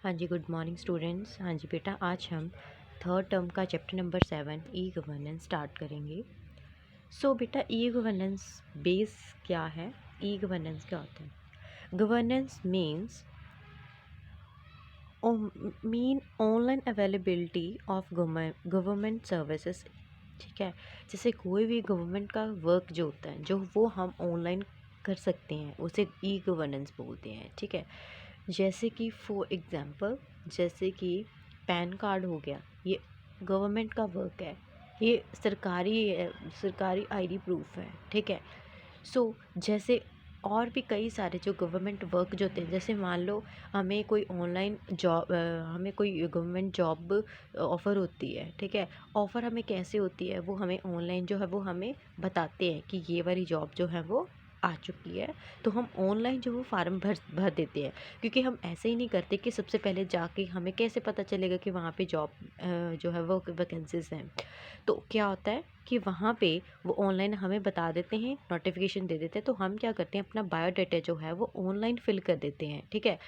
हाँ जी, good morning students. हाँ जी बेटा, आज हम थर्ड टर्म का chapter number 7 e governance start करेंगे। सो बेटा, ई गवर्नेंस बेस क्या है? ई गवर्नेंस क्या होता है? Governance mean online availability of government services. ठीक है, जैसे कोई भी गवर्नमेंट का वर्क जो होता है, जो वो हम ऑनलाइन कर सकते हैं, उसे ई गवर्नेंस बोलते हैं। ठीक है, जैसे कि फॉर एग्ज़ाम्पल, जैसे कि पैन कार्ड हो गया, ये गवर्नमेंट का वर्क है, ये सरकारी आईडी प्रूफ है। ठीक है, सो जैसे और भी कई सारे जो गवर्नमेंट वर्क जो होते हैं, जैसे मान लो हमें कोई ऑनलाइन जॉब, हमें कोई गवर्नमेंट जॉब ऑफ़र होती है। ठीक है, ऑफ़र हमें कैसे होती है, वो हमें ऑनलाइन जो है वो हमें बताते हैं कि ये वाली जॉब जो है वो आ चुकी है, तो हम ऑनलाइन जो वो फार्म भर भर देते हैं। क्योंकि हम ऐसे ही नहीं करते कि सबसे पहले जाके हमें कैसे पता चलेगा कि वहाँ पे जॉब जो है वो वैकेंसीज हैं। तो क्या होता है कि वहाँ पे वो ऑनलाइन हमें बता देते हैं, नोटिफिकेशन दे देते हैं, तो हम क्या करते हैं, अपना बायोडाटा जो है वो ऑनलाइन फिल कर देते हैं। ठीक है,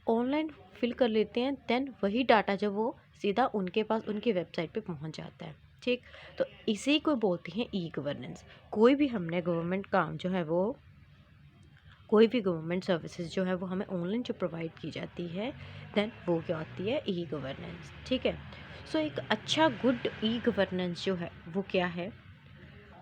ऑनलाइन फिल कर लेते हैं, देन वही डाटा जो वो सीधा उनके पास उनकी वेबसाइट पे पहुंच जाता है। ठीक, तो इसी को बोलते हैं ई गवर्नेंस। कोई भी हमने गवर्नमेंट काम जो है वो, कोई भी गवर्नमेंट सर्विसेज जो है वो हमें ऑनलाइन जो प्रोवाइड की जाती है, देन वो क्या होती है, ई गवर्नेंस। ठीक है, सो एक अच्छा गुड ई गवर्नेंस जो है वो क्या है?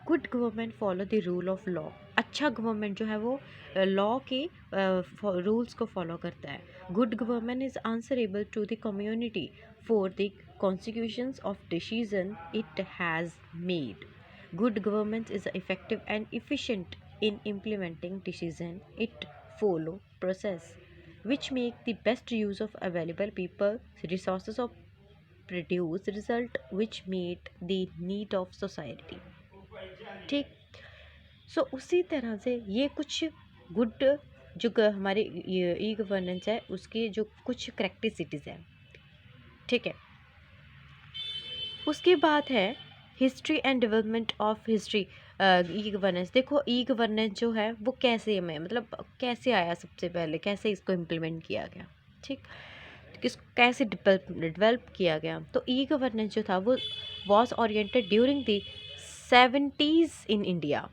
Good government follow the rule of law. अच्छा गवर्नमेंट जो है वो लॉ के रूल्स को फॉलो करता है। Good government is answerable to the community for the consequence of decision it has made. Good government is effective and efficient in implementing decision it follow process, which make the best use of available people resources of produce result which meet the need of society. ठीक, सो उसी तरह से ये कुछ good जो हमारे e governance है उसके जो कुछ करेक्टरिस्टिक्स हैं। ठीक है, उसके बाद है history and development of history. E governance, देखो ई गवर्नेंस जो है वो कैसे में, मतलब कैसे आया, सबसे पहले कैसे इसको इम्प्लीमेंट किया गया। ठीक, किस कैसे डेवलप किया गया, तो ई गवर्नेंस जो था वो was oriented during the 70s in India.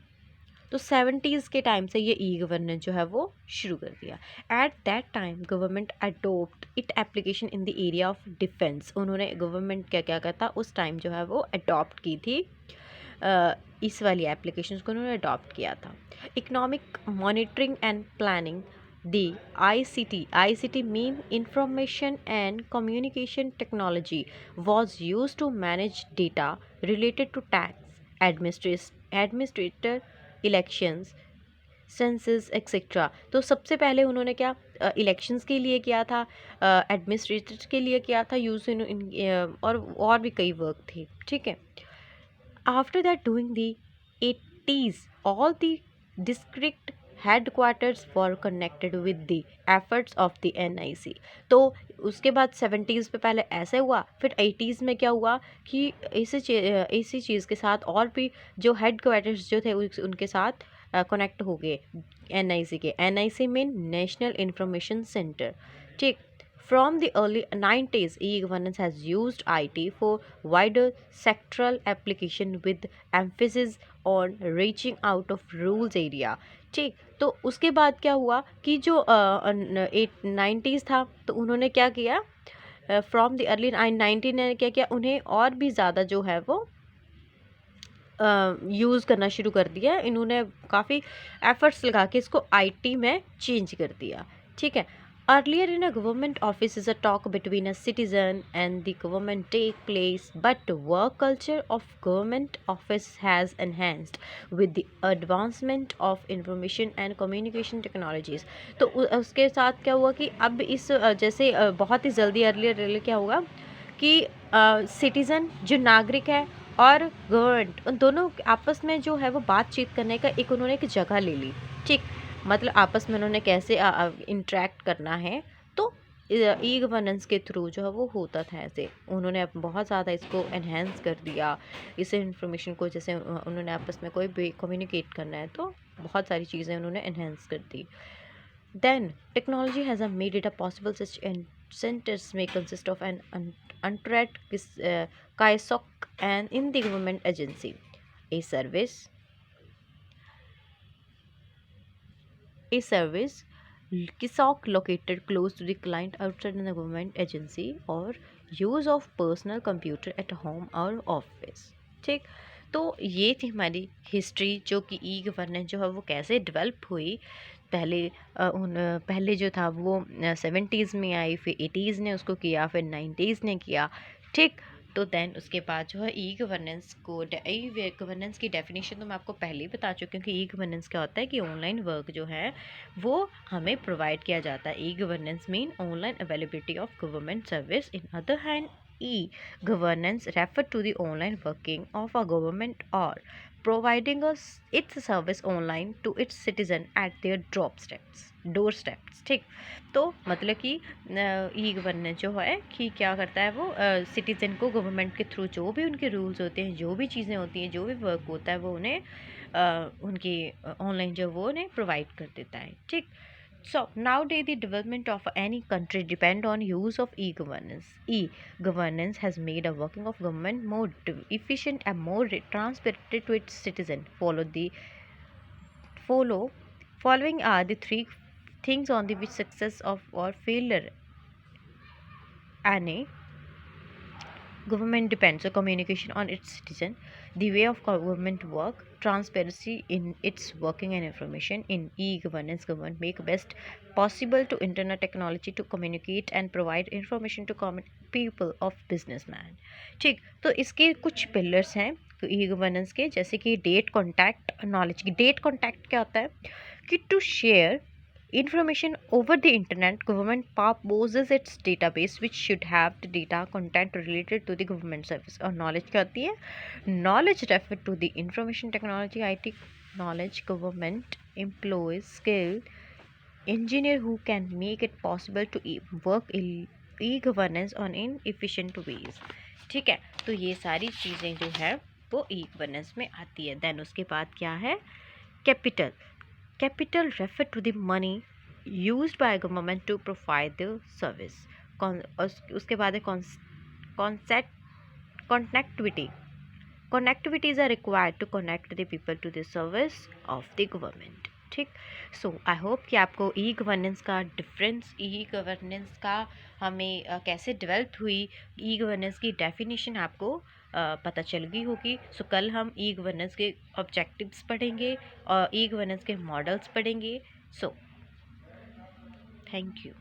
तो 70s के टाइम से ये ई गवर्नेंस जो है वो शुरू कर दिया। At that time government adopt it application in the area of defence. उन्होंने गवर्नमेंट क्या क्या करता उस टाइम जो है वो अडॉप्ट की थी, इस वाली एप्लीकेशंस को उन्होंने अडॉप्ट किया था। Economic monitoring and planning, the ICT mean information and communication technology was used to manage data related to tax administrator elections, census etcetera. तो सबसे पहले उन्होंने क्या इलेक्शंस के लिए किया था, एडमिनिस्ट्रेटर के लिए किया था यूज़ इन, और भी कई वर्क थे। ठीक है, after that doing the 80s all the district headquarters were connected with the efforts of the NIC। तो उसके बाद 70s पे पहले ऐसे हुआ, फिर 80s में क्या हुआ कि इसी चीज़ के साथ और भी जो हेड क्वार्टर्स जो थे उनके साथ कनेक्ट हो गए NIC के। NIC में नेशनल इंफॉर्मेशन सेंटर। ठीक, from the early 90s, e-governance has used IT for wider sectoral application with emphasis on reaching out of rules area। ठीक, तो उसके बाद क्या हुआ कि जो 90s था, तो उन्होंने क्या किया, फ्रॉम द अर्ली 19 ने क्या किया, उन्हें और भी ज़्यादा जो है वो यूज़ करना शुरू कर दिया। इन्होंने काफ़ी एफर्ट्स लगा के इसको IT में चेंज कर दिया। ठीक है, earlier in a government office is a talk between a citizen and the government take place, but work culture of government office has enhanced with the advancement of information and communication technologies. तो उसके साथ क्या हुआ कि अब इस जैसे बहुत ही जल्दी अर्लियर क्या होगा कि सिटीज़न जो नागरिक है और गवर्नमेंट, उन दोनों आपस में जो है वो बातचीत करने का एक उन्होंने एक जगह ले ली। ठीक, मतलब आपस में उन्होंने कैसे इंटरेक्ट करना है, तो ई गवर्नेंस के थ्रू जो है वो होता था। ऐसे उन्होंने अब बहुत ज़्यादा इसको एनहेंस कर दिया, इस इंफॉर्मेशन को, जैसे उन्होंने आपस में कोई भी कम्युनिकेट करना है तो बहुत सारी चीज़ें उन्होंने एनहेंस कर दी। Then technology has made it a possible such centers may consist of an untracked KYSOC and in the government agency. A service, a service KISOC located close to the client outside in the government agency or use of personal computer at home और office. ठीक, तो ये थी हमारी history जो कि e governance जो है वो कैसे डेवलप हुई। पहले जो था वो 70s में आई, फिर 80s ने उसको किया, फिर 90s ने किया। ठीक, तो देन उसके बाद जो है ई गवर्नेंस की डेफिनेशन तो मैं आपको पहले ही बता चुकी हूँ कि ई गवर्नेंस क्या होता है कि ऑनलाइन वर्क जो है वो हमें प्रोवाइड किया जाता है। E governance mean online availability of government service. In other hand, e governance refer to the online working of a government और providing us its service online to its citizen at their door steps. ठीक, तो मतलब कि e governance जो है कि क्या करता है वो सिटीज़न को गवर्नमेंट के थ्रू जो भी उनके रूल्स होते हैं, जो भी चीज़ें होती हैं, जो भी वर्क होता है वो उन्हें उनकी ऑनलाइन जो वो उन्हें प्रोवाइड कर देता है। ठीक, so nowadays the development of any country depend on use of e-governance. E-governance has made a working of government more efficient and more transparent to its citizen. Following are the three things on the which success of or failure any government depends. So communication on its citizen, the way of government work, transparency in its working and information. In e-governance, government make best possible to internet technology to communicate and provide information to common people of businessman. ठीक, तो इसके कुछ pillars हैं e governance के, जैसे कि date contact knowledge की। Date contact क्या होता है कि to share information over the internet, government poses its database which should have the data content related to the government service। और knowledge क्या होती है? Knowledge refer to the information technology IT knowledge government employs skilled engineer who can make it possible to work e-governance on in efficient ways। ठीक है, तो ये सारी चीज़ें जो है वो ई गवर्नेंस में आती है। देन उसके बाद क्या है? Capital. Capital refer to the money used by government to provide the service। उसके बाद है concept connectivity। Connectivities are required to connect the people to the service of the government। ठीक, सो आई होप कि आपको ई गवर्नेंस का difference, e governance का हमें कैसे डेवलप हुई, ई गवर्नेंस की डेफिनेशन आपको पता चल गई होगी। सो कल हम ई गवर्नेंस के ऑब्जेक्टिव्स पढ़ेंगे और ई गवर्नेंस के मॉडल्स पढ़ेंगे। So thank you.